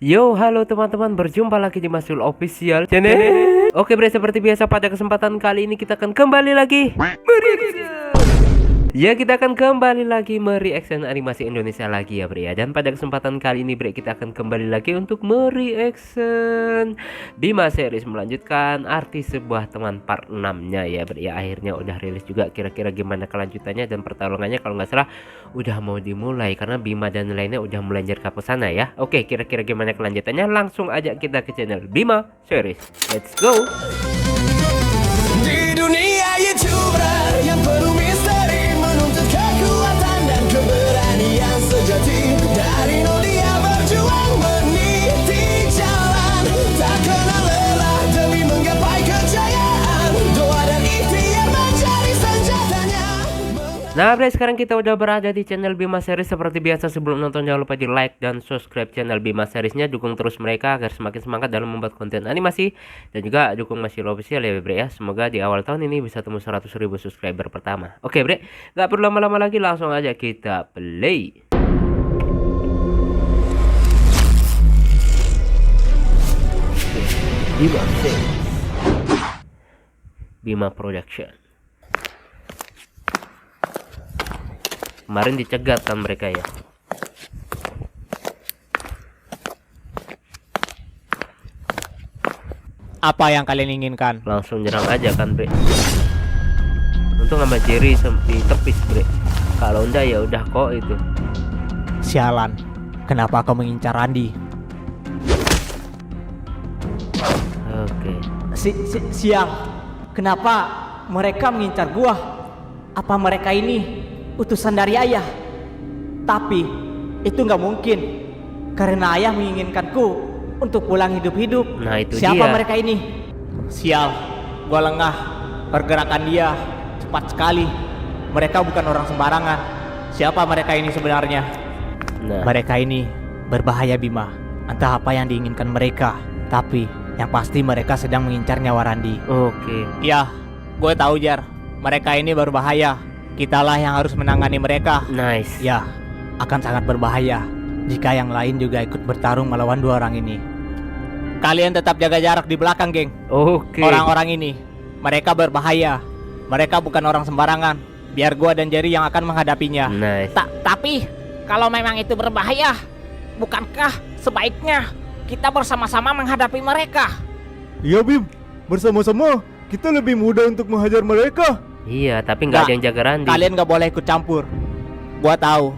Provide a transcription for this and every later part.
Yo, halo teman-teman, berjumpa lagi di Masul Official Channel. Oke bre, seperti biasa pada kesempatan kali ini kita akan kembali lagi kita akan kembali lagi mereaction animasi Indonesia lagi ya bre ya. Dan pada kesempatan kali ini bre, kita akan kembali lagi untuk mereaction Bima series, melanjutkan arti sebuah teman part 6 nya ya bre ya. Akhirnya udah rilis juga, kira-kira gimana kelanjutannya dan pertarungannya kalau nggak salah udah mau dimulai karena Bima dan lainnya udah melanjut ke sana ya. Oke, kira-kira gimana kelanjutannya, langsung aja kita ke channel Bima series. Let's go. Di dunia YouTuber yang penuh misteri, menuntut kekuatan dan keberanian sejati. Dari nol dia berjuang meniti jalan, tak kenal lelah demi menggapai kejayaan. Doa dan ikhtiar menjadi senjatanya. Nah bre, sekarang kita udah berada di channel Bima series. Seperti biasa sebelum nonton jangan lupa di like dan subscribe channel Bima seriesnya. Dukung terus mereka agar semakin semangat dalam membuat konten animasi. Dan juga dukung Masul Official ya bre ya. Semoga di awal tahun ini bisa temu 100.000 subscriber pertama. Oke bre, gak perlu lama-lama lagi, langsung aja kita play. Bima series, Bima Production. Kemarin dicegat kan mereka ya. Apa yang kalian inginkan? Langsung nyerang aja kan bre. Untung sama Jerry ditepis bre. Kalau enggak ya udah kok itu. Sialan, kenapa kau mengincar Andi? Oke. Sial, kenapa mereka mengincar gua? Apa mereka ini utusan dari ayah? Tapi itu nggak mungkin, karena ayah menginginkanku untuk pulang hidup-hidup. Nah itu siapa dia. mereka ini? Sial, gua lengah. Pergerakan dia cepat sekali. Mereka bukan orang sembarangan. Siapa mereka ini sebenarnya? Nah, Mereka ini berbahaya Bima. Entah apa yang diinginkan mereka, tapi yang pasti mereka sedang mengincar nyawa Randi. oke. Iya, gue tahu Jar. Mereka ini berbahaya. Kitalah yang harus menangani mereka. Nice. Ya, akan sangat berbahaya jika yang lain juga ikut bertarung melawan dua orang ini. Kalian tetap jaga jarak di belakang, geng. Oke. Orang-orang ini, mereka berbahaya. Mereka bukan orang sembarangan. Biar gua dan Jerry yang akan menghadapinya. Nice. Tapi kalau memang itu berbahaya, bukankah sebaiknya kita bersama-sama menghadapi mereka? Iya Bim, bersama-sama kita lebih mudah untuk menghajar mereka. Iya, tapi nggak Nggak, ada yang jaga Randi. Kalian gak boleh ikut campur. Gua tahu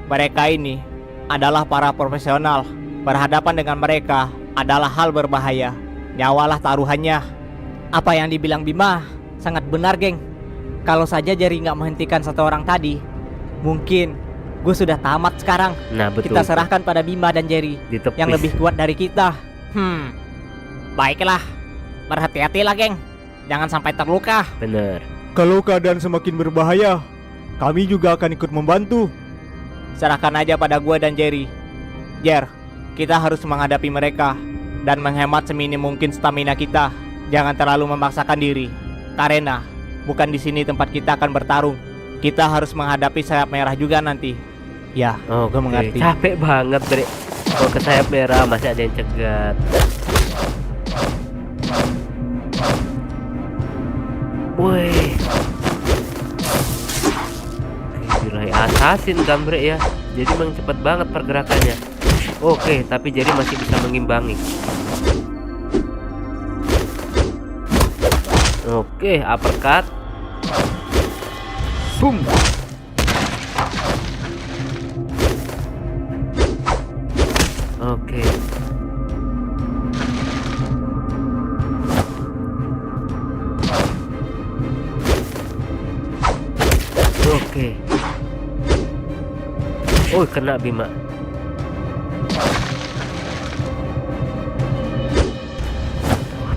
mereka ini adalah para profesional. Berhadapan dengan mereka adalah hal berbahaya. Nyawalah taruhannya. Apa yang dibilang Bima sangat benar, geng. Kalau saja Jerry gak menghentikan satu orang tadi, mungkin gue sudah tamat sekarang. Nah betul. Kita serahkan pada Bima dan Jerry Ditepis. yang lebih kuat dari kita. Baiklah, berhati-hatilah geng, jangan sampai terluka. Bener. Kalau keadaan semakin berbahaya, kami juga akan ikut membantu. Serahkan aja pada gue dan Jerry. Jer, kita harus menghadapi mereka dan menghemat seminim mungkin stamina kita. Jangan terlalu memaksakan diri, karena bukan di sini tempat kita akan bertarung. Kita harus menghadapi sayap merah juga nanti. Ya, Oke. gue mengerti. Capek banget bre. Kalau ke sayap merah masih ada yang cegat. Woi. Gila, assassin kan bre ya. Jadi memang cepet banget pergerakannya. Oke, tapi jadi masih bisa mengimbangi. Oke, uppercut. Boom. Oke. Oke. Oh, kena Bima.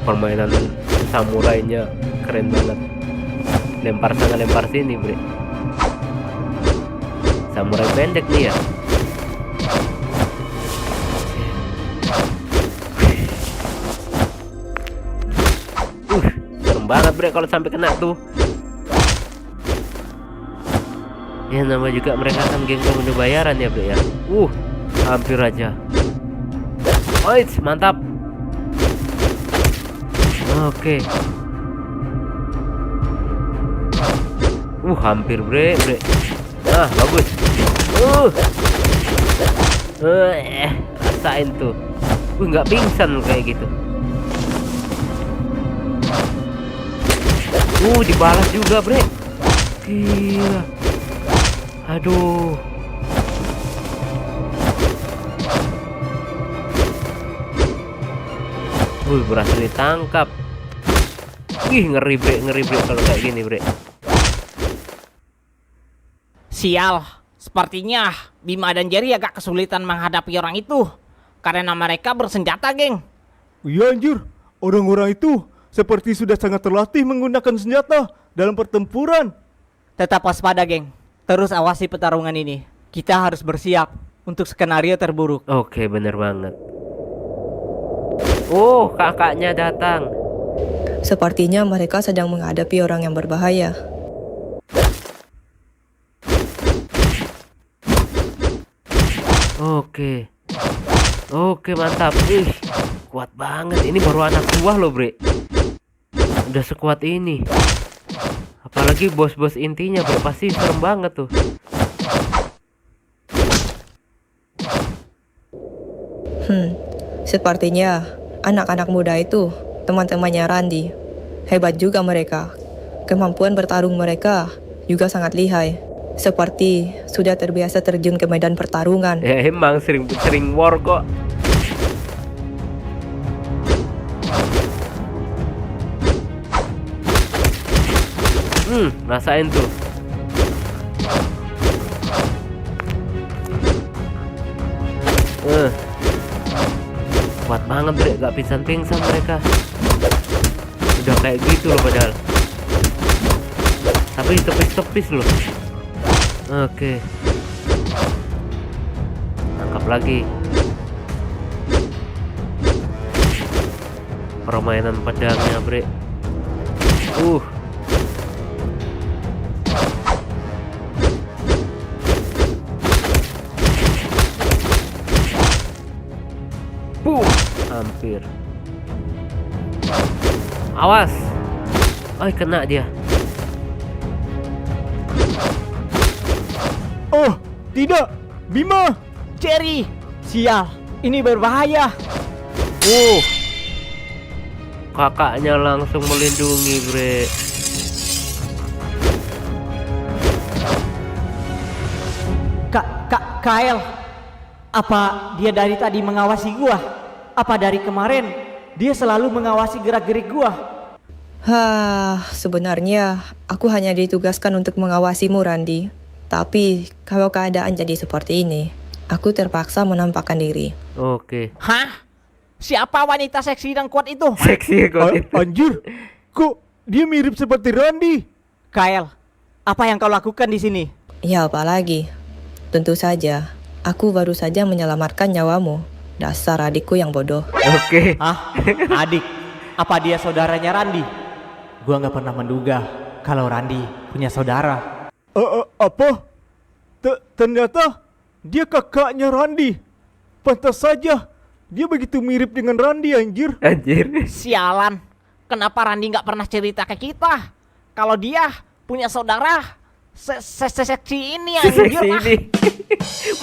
Permainan samurainya keren banget. Lempar sana lempar sini, bre. Samurai pendek nih ya. Serem banget bre kalau sampai kena tuh. Ya nama juga mereka kan geng pemenuh bayaran ya bre ya. Hampir aja. Wait, mantap. Oke. Hampir bre. Nah, bagus. Rasain tuh. Nggak pingsan kayak gitu. Dibalas juga bre. Gila. Aduh. Berhasil ditangkap. Ngeri bre kalau kayak gini bre. Sial, sepertinya Bima dan Jerry agak kesulitan menghadapi orang itu karena mereka bersenjata, geng. Iya anjir, orang-orang itu seperti sudah sangat terlatih menggunakan senjata dalam pertempuran. Tetap waspada, geng. Terus awasi pertarungan ini. Kita harus bersiap untuk skenario terburuk. Oke, bener banget. Kakaknya datang. Sepertinya mereka sedang menghadapi orang yang berbahaya. Oke, mantap. Kuat banget. Ini baru anak buah loh, bre. Udah sekuat ini. Apalagi bos-bos intinya, bre. Pasti serem banget tuh. Sepertinya anak-anak muda itu teman-temannya Randy. Hebat juga mereka. Kemampuan bertarung mereka juga sangat lihai. Seperti sudah terbiasa terjun ke medan pertarungan. Ya emang sering war kok. Rasain tuh. Kuat banget bre, gak pingsan-pingsan mereka. Udah kayak gitu loh padahal. Tapi tepis-tepis loh. Oke. Tangkap lagi. Permainan pedangnya bre. Hampir. Awas. Kena dia. Oh, tidak. Bima. Jerry, sial. Ini berbahaya. Kakaknya langsung melindungi, bre. Kyle. Apa dia dari tadi mengawasi gua? Apa dari kemarin dia selalu mengawasi gerak-gerik gua? Sebenarnya aku hanya ditugaskan untuk mengawasimu, Randy. Tapi kalau keadaan jadi seperti ini, aku terpaksa menampakkan diri. Oke. Hah? Siapa wanita seksi dan kuat itu? Seksi kok itu. Anjir, kok dia mirip seperti Randy? Kyle, apa yang kau lakukan di sini? Ya apalagi, tentu saja aku baru saja menyelamatkan nyawamu. Dasar adikku yang bodoh. Oke. Hah? Adik? Apa dia saudaranya Randy? Gua nggak pernah menduga kalau Randy punya saudara. Apa? Ternyata dia kakaknya Randy. Pantas saja dia begitu mirip dengan Randy, anjir. Sialan. Kenapa Randy nggak pernah cerita ke kita kalau dia punya saudara seksi ini, anjir. Seksi ini.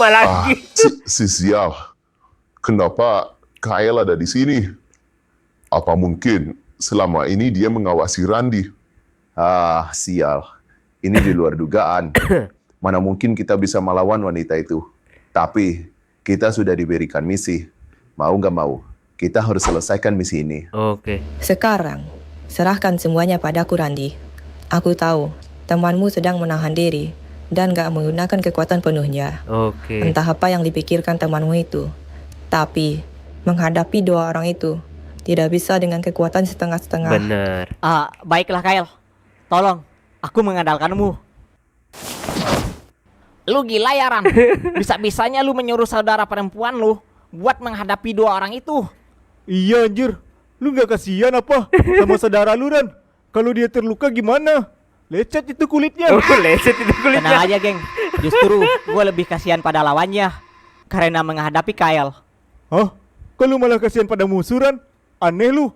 Malah Si sial. Kenapa Kyle ada di sini? Apa mungkin selama ini dia mengawasi Randy? Sial. Ini di luar dugaan. Mana mungkin kita bisa melawan wanita itu. Tapi kita sudah diberikan misi. Mau nggak mau, kita harus selesaikan misi ini. Oke. Sekarang, serahkan semuanya padaku, Randy. Aku tahu temanmu sedang menahan diri dan gak menggunakan kekuatan penuhnya. Oke. Entah apa yang dipikirkan temanmu itu. Tapi, menghadapi dua orang itu tidak bisa dengan kekuatan setengah-setengah. Bener. Baiklah Kyle. Tolong, aku mengandalkanmu. Lu gila ya, Ran? Bisa-bisanya lu menyuruh saudara perempuan lu buat menghadapi dua orang itu. Iya anjir, lu gak kasihan apa sama saudara lu, Ran? Kalau dia terluka gimana? Lecet itu kulitnya. Lecet itu kulitnya. Tenang aja geng, justru gue lebih kasihan pada lawannya karena menghadapi Kyle. Hah? Kalau malah kasihan pada musuh, Ran. Aneh lu.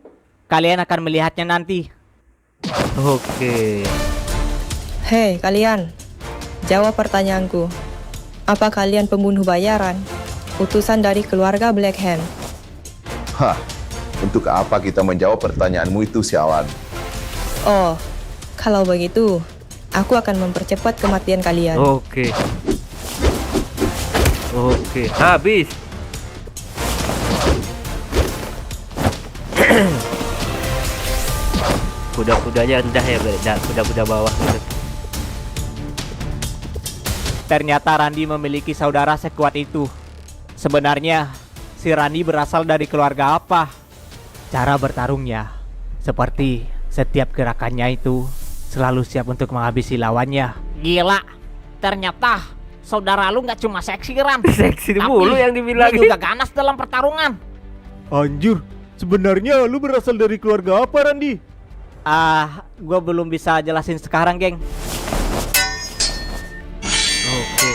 Kalian akan melihatnya nanti. Oke. Hei kalian, jawab pertanyaanku. Apa kalian pembunuh bayaran? Utusan dari keluarga Black Hand? Hah, untuk apa kita menjawab pertanyaanmu itu, sialan? Oh, kalau begitu, aku akan mempercepat kematian kalian. Oke. Oke, habis. Kuda-kudanya rendah ya, Bre. Kuda-kuda bawah gitu. Ternyata Randy memiliki saudara sekuat itu. Sebenarnya, si Randy berasal dari keluarga apa? Cara bertarungnya, seperti setiap gerakannya itu selalu siap untuk menghabisi lawannya. Gila, ternyata saudara lu nggak cuma seksi, Ran. Seksi Tapi mulu yang dia dibilangin. juga ganas dalam pertarungan. Anjir, sebenarnya lu berasal dari keluarga apa, Randi? Gue belum bisa jelasin sekarang, geng. Oke.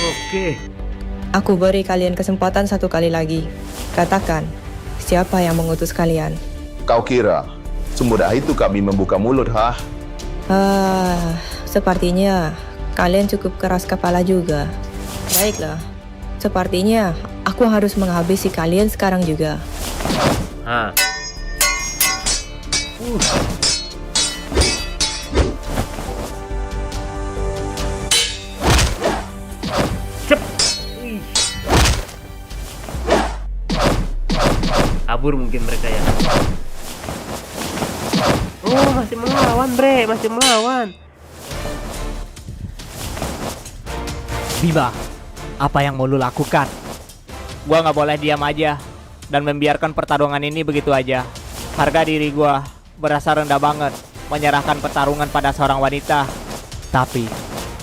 Oke. Aku beri kalian kesempatan satu kali lagi. Katakan, siapa yang mengutus kalian? Kau kira semudah itu kami membuka mulut, hah? Sepertinya kalian cukup keras kepala juga. Baiklah, sepertinya aku harus menghabisi kalian sekarang juga. Ah. Cep. Wih. Kabur mungkin mereka ya. Oh, masih melawan, Bre, masih melawan. Bima, apa yang mau lu lakukan? Gua nggak boleh diam aja dan membiarkan pertarungan ini begitu aja. Harga diri gua berasa rendah banget menyerahkan pertarungan pada seorang wanita. Tapi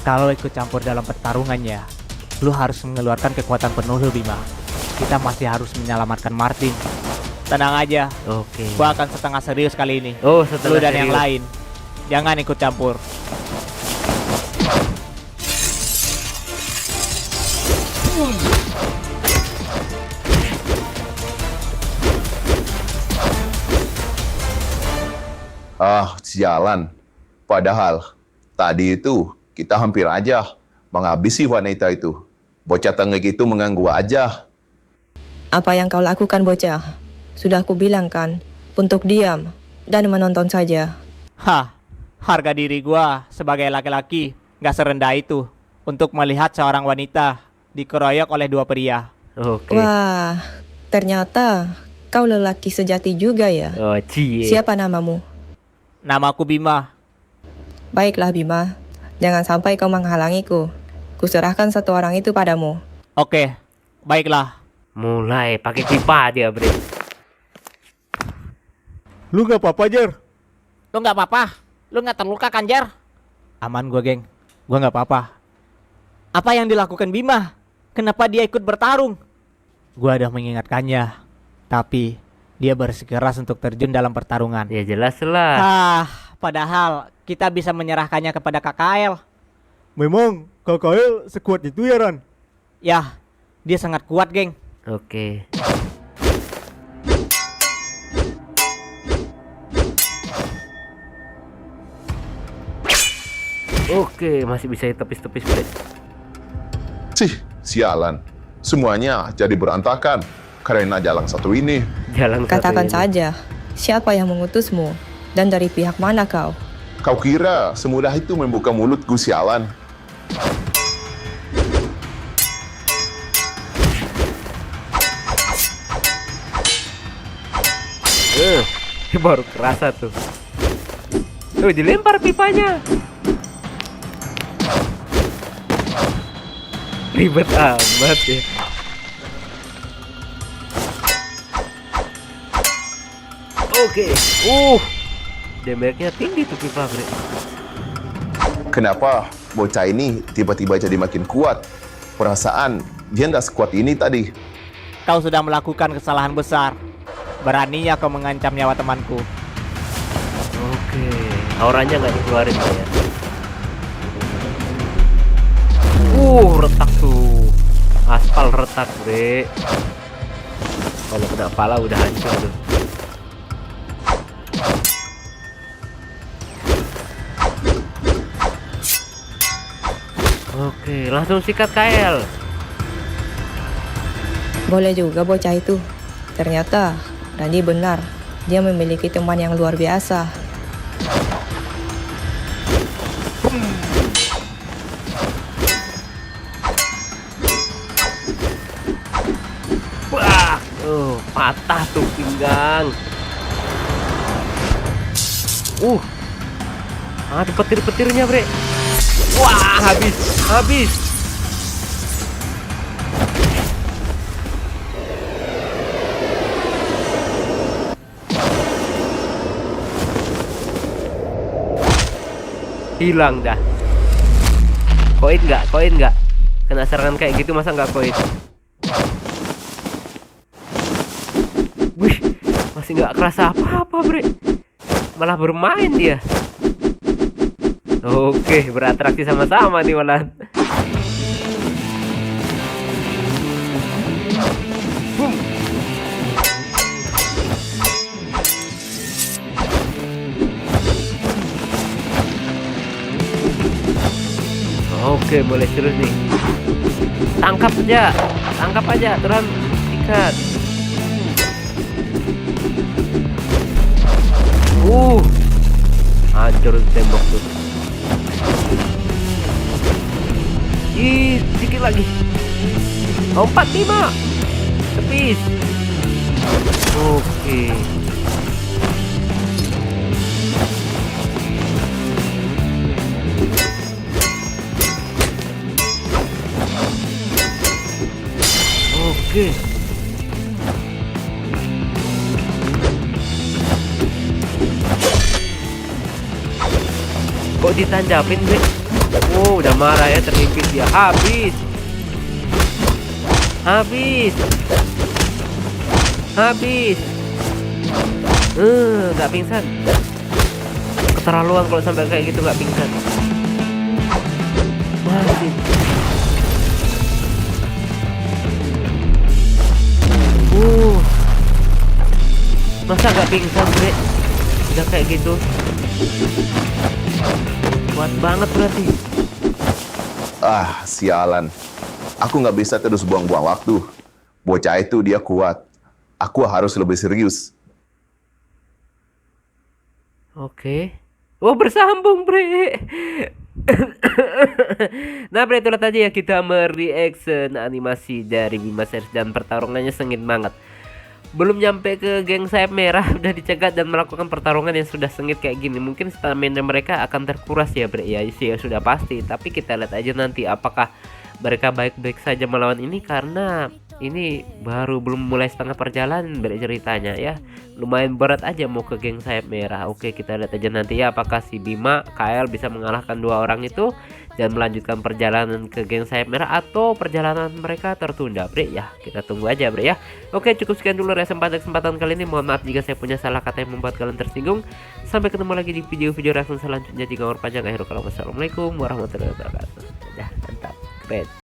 kalau ikut campur dalam pertarungannya, lu harus mengeluarkan kekuatan penuh lu, Bima. Kita masih harus menyelamatkan Martin. Tenang aja, Oke. gua akan setengah serius kali ini. Oh, Lu setelah dan yang serius. lain, jangan ikut campur. Sialan. Padahal tadi itu kita hampir aja menghabisi wanita itu. Bocah tengik itu mengganggu aja. Apa yang kau lakukan, bocah? Sudah aku bilang kan, untuk diam dan menonton saja. Hah, harga diri gua sebagai laki-laki gak serendah itu untuk melihat seorang wanita dikeroyok oleh dua pria. Oke. Wah, ternyata kau lelaki sejati juga ya. Oh, cie. Siapa namamu? Namaku Bima. Baiklah Bima, jangan sampai kau menghalangiku. Kuserahkan satu orang itu padamu. Oke, baiklah. Mulai pakai pipa dia, Bre. Lu gak apa-apa, Jar? Lu nggak apa-apa? Lu nggak terluka kan, Jar? Aman gua, geng. Gua gak apa-apa. Apa yang dilakukan Bima? Kenapa dia ikut bertarung? Gua udah mengingatkannya, tapi dia bersikeras untuk terjun dalam pertarungan. Ya jelas lah. Padahal kita bisa menyerahkannya kepada KKL. Memang KKL sekuat itu ya, Ran? Ya, dia sangat kuat, geng. Oke. Oke, masih bisa tepis-tepis, Bre. Sialan. Semuanya jadi berantakan karena jalan satu ini. Jalan satu Katakan ini. saja, siapa yang mengutusmu dan dari pihak mana kau? Kau kira semudah itu membuka mulutku, sialan? Baru kerasa tuh. Tuh, dilempar pipanya. Ribet amat ya. Oke. Damage-nya tinggi tuh pipa, Bre. Kenapa bocah ini tiba-tiba jadi makin kuat? Perasaan dia nggak sekuat ini tadi. Kau sudah melakukan kesalahan besar. Beraninya kau mengancam nyawa temanku. Oke. Auranya nggak dikeluarin ya. Retak tuh. Aspal retak bre. Kalau kena pala udah hancur tuh. Oke, langsung sikat KL. Boleh juga bocah itu. Ternyata Randy benar. Dia memiliki teman yang luar biasa. Wah, patah tuh pinggang. Ada petir-petirnya bre. Wah, habis. Hilang dah. Koin nggak? Kena serangan kayak gitu masa nggak koin? Wih, masih nggak kerasa apa-apa bre. Malah bermain dia. Oke, beratraksi sama-sama nih malah. Boom. Oke, boleh terus nih. Tangkap aja, turun ikat. Hancur tembok tuh. Dikit lagi. 45. Tepis. Oke. Oke. Kok ditanjapin bre? Udah marah ya, terhimpit dia. Habis. Nggak pingsan. Keterlaluan kalau sampai kayak gitu nggak pingsan. Masih. Masa nggak pingsan bre? Udah kayak gitu. Kuat banget berarti. Sialan. Aku nggak bisa terus buang-buang waktu. Bocah itu dia kuat. Aku harus lebih serius. Oke. Bersambung bre. Nah bre, itulah tadi ya kita mereaction animasi dari Bima Series dan pertarungannya sengit banget. Belum nyampe ke geng sayap merah udah dicegat dan melakukan pertarungan yang sudah sengit kayak gini. Mungkin stamina mereka akan terkuras ya bre, ya sih ya sudah pasti. Tapi kita lihat aja nanti apakah mereka baik-baik saja melawan ini, karena ini baru belum mulai setengah perjalanan bre ceritanya ya. Lumayan berat aja mau ke geng sayap merah. Oke, kita lihat aja nanti ya apakah si Bima KL bisa mengalahkan dua orang itu dan melanjutkan perjalanan ke geng sayap merah, atau perjalanan mereka tertunda bre ya. Kita tunggu aja bre ya. Oke, cukup sekian dulu reaction pada kesempatan kali ini. Mohon maaf jika saya punya salah kata yang membuat kalian tersinggung. Sampai ketemu lagi di video-video reaction selanjutnya. Jika panjang akhirul kalam, wassalamualaikum warahmatullahi wabarakatuh. Mantap, keren.